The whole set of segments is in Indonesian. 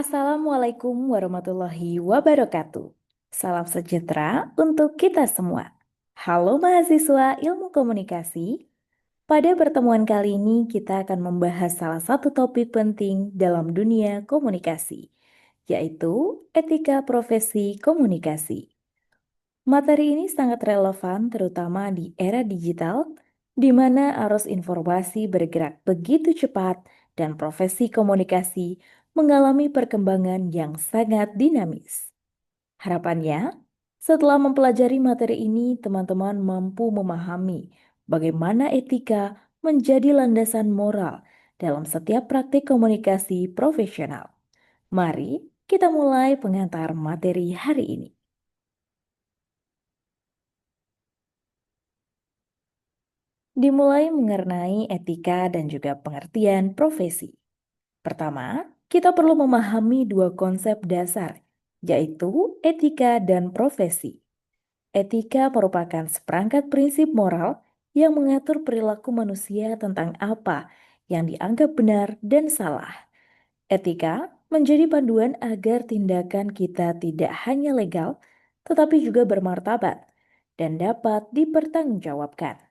Assalamualaikum warahmatullahi wabarakatuh. Salam sejahtera untuk kita semua. Halo mahasiswa ilmu komunikasi. Pada pertemuan kali ini kita akan membahas salah satu topik penting dalam dunia komunikasi, yaitu etika profesi komunikasi. Materi ini sangat relevan terutama di era digital, di mana arus informasi bergerak begitu cepat dan profesi komunikasi mengalami perkembangan yang sangat dinamis. Harapannya, setelah mempelajari materi ini, teman-teman mampu memahami bagaimana etika menjadi landasan moral dalam setiap praktik komunikasi profesional. Mari kita mulai pengantar materi hari ini. Dimulai mengenai etika dan juga pengertian profesi. Pertama, kita perlu memahami dua konsep dasar, yaitu etika dan profesi. Etika merupakan seperangkat prinsip moral yang mengatur perilaku manusia tentang apa yang dianggap benar dan salah. Etika menjadi panduan agar tindakan kita tidak hanya legal, tetapi juga bermartabat dan dapat dipertanggungjawabkan.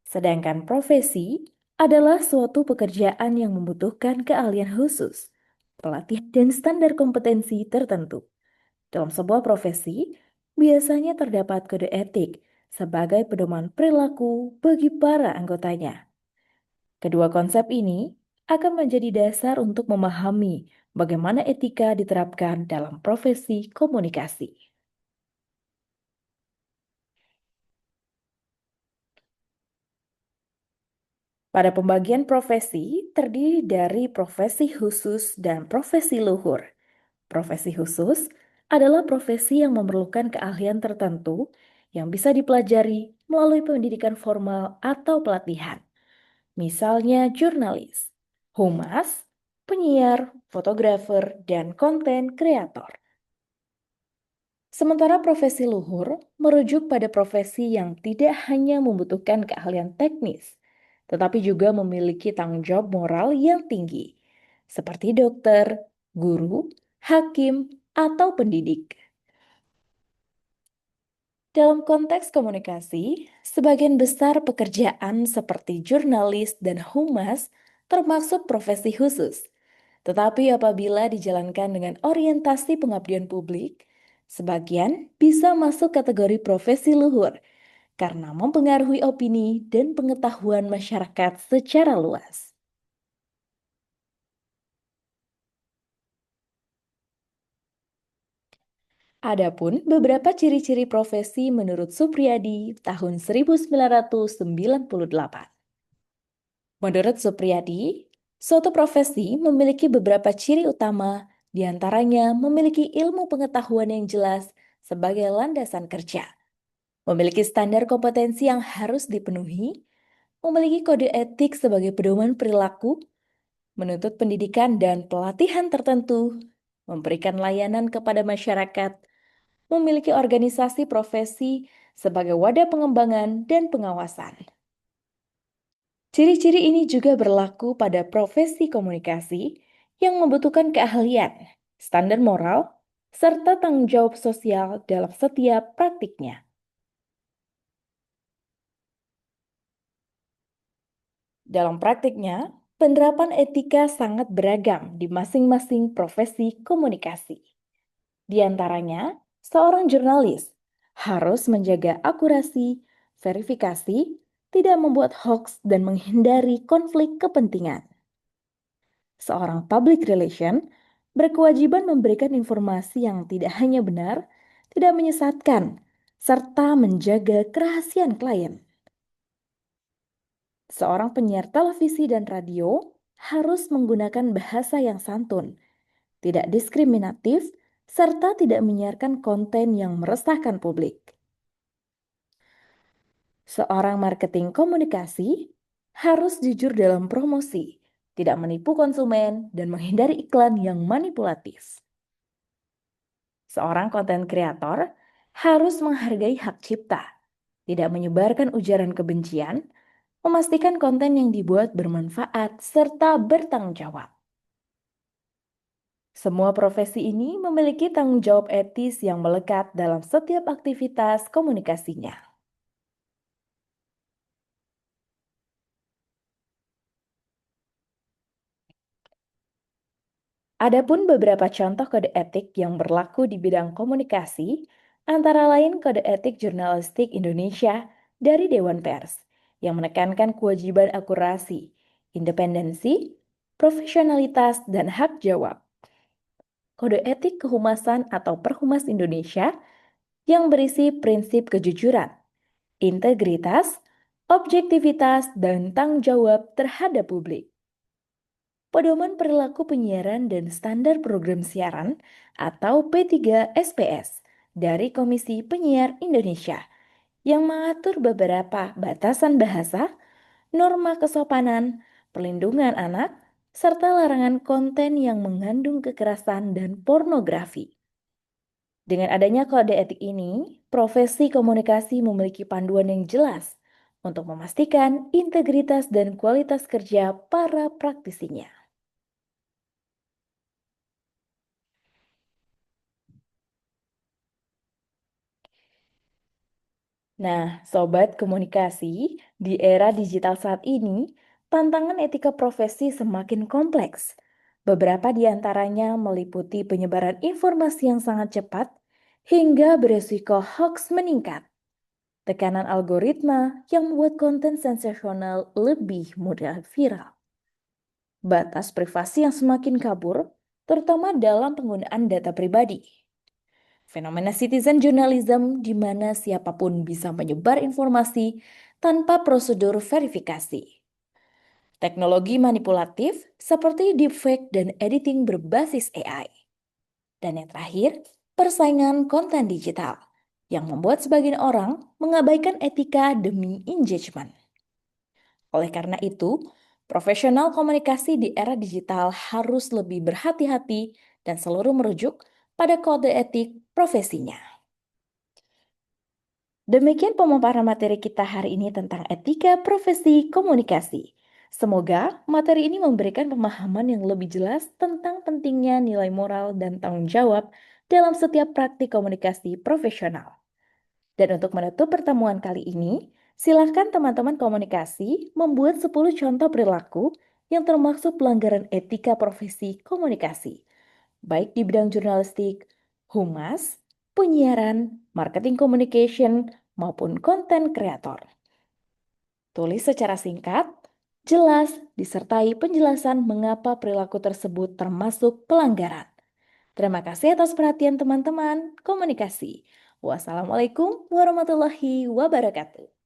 Sedangkan profesi adalah suatu pekerjaan yang membutuhkan keahlian khusus, pelatihan dan standar kompetensi tertentu. Dalam sebuah profesi, biasanya terdapat kode etik sebagai pedoman perilaku bagi para anggotanya. Kedua konsep ini akan menjadi dasar untuk memahami bagaimana etika diterapkan dalam profesi komunikasi. Pada pembagian profesi, terdiri dari profesi khusus dan profesi luhur. Profesi khusus adalah profesi yang memerlukan keahlian tertentu yang bisa dipelajari melalui pendidikan formal atau pelatihan. Misalnya jurnalis, humas, penyiar, fotografer, dan konten kreator. Sementara profesi luhur merujuk pada profesi yang tidak hanya membutuhkan keahlian teknis, tetapi juga memiliki tanggung jawab moral yang tinggi, seperti dokter, guru, hakim, atau pendidik. Dalam konteks komunikasi, sebagian besar pekerjaan seperti jurnalis dan humas termasuk profesi khusus. Tetapi apabila dijalankan dengan orientasi pengabdian publik, sebagian bisa masuk kategori profesi luhur karena mempengaruhi opini dan pengetahuan masyarakat secara luas. Adapun beberapa ciri-ciri profesi menurut Supriyadi tahun 1998. Menurut Supriyadi, suatu profesi memiliki beberapa ciri utama, diantaranya memiliki ilmu pengetahuan yang jelas sebagai landasan kerja, memiliki standar kompetensi yang harus dipenuhi, memiliki kode etik sebagai pedoman perilaku, menuntut pendidikan dan pelatihan tertentu, memberikan layanan kepada masyarakat, memiliki organisasi profesi sebagai wadah pengembangan dan pengawasan. Ciri-ciri ini juga berlaku pada profesi komunikasi yang membutuhkan keahlian, standar moral, serta tanggung jawab sosial dalam setiap praktiknya. Dalam praktiknya, penerapan etika sangat beragam di masing-masing profesi komunikasi. Di antaranya, seorang jurnalis harus menjaga akurasi, verifikasi, tidak membuat hoaks dan menghindari konflik kepentingan. Seorang public relation berkewajiban memberikan informasi yang tidak hanya benar, tidak menyesatkan, serta menjaga kerahasiaan klien. Seorang penyiar televisi dan radio harus menggunakan bahasa yang santun, tidak diskriminatif, serta tidak menyiarkan konten yang meresahkan publik. Seorang marketing komunikasi harus jujur dalam promosi, tidak menipu konsumen, dan menghindari iklan yang manipulatif. Seorang konten kreator harus menghargai hak cipta, tidak menyebarkan ujaran kebencian, memastikan konten yang dibuat bermanfaat, serta bertanggung jawab. Semua profesi ini memiliki tanggung jawab etis yang melekat dalam setiap aktivitas komunikasinya. Adapun beberapa contoh kode etik yang berlaku di bidang komunikasi, antara lain Kode Etik Jurnalistik Indonesia dari Dewan Pers, yang menekankan kewajiban akurasi, independensi, profesionalitas, dan hak jawab. Kode Etik Kehumasan atau Perhumas Indonesia yang berisi prinsip kejujuran, integritas, objektivitas, dan tanggung jawab terhadap publik. Pedoman Perilaku Penyiaran dan Standar Program Siaran atau P3SPS dari Komisi Penyiar Indonesia yang mengatur beberapa batasan bahasa, norma kesopanan, perlindungan anak, serta larangan konten yang mengandung kekerasan dan pornografi. Dengan adanya kode etik ini, profesi komunikasi memiliki panduan yang jelas untuk memastikan integritas dan kualitas kerja para praktisinya. Nah, sobat komunikasi, di era digital saat ini, tantangan etika profesi semakin kompleks. Beberapa di antaranya meliputi penyebaran informasi yang sangat cepat hingga beresiko hoax meningkat, tekanan algoritma yang membuat konten sensasional lebih mudah viral, batas privasi yang semakin kabur, terutama dalam penggunaan data pribadi. Fenomena citizen journalism di mana siapapun bisa menyebar informasi tanpa prosedur verifikasi. Teknologi manipulatif seperti deepfake dan editing berbasis AI. Dan yang terakhir, persaingan konten digital yang membuat sebagian orang mengabaikan etika demi engagement. Oleh karena itu, profesional komunikasi di era digital harus lebih berhati-hati dan selalu merujuk pada kode etik profesinya. Demikian pemaparan materi kita hari ini tentang etika profesi komunikasi. Semoga materi ini memberikan pemahaman yang lebih jelas tentang pentingnya nilai moral dan tanggung jawab dalam setiap praktik komunikasi profesional. Dan untuk menutup pertemuan kali ini, silakan teman-teman komunikasi membuat 10 contoh perilaku yang termasuk pelanggaran etika profesi komunikasi baik di bidang jurnalistik, humas, penyiaran, marketing communication, maupun konten kreator. Tulis secara singkat, jelas, disertai penjelasan mengapa perilaku tersebut termasuk pelanggaran. Terima kasih atas perhatian teman-teman komunikasi. Wassalamualaikum warahmatullahi wabarakatuh.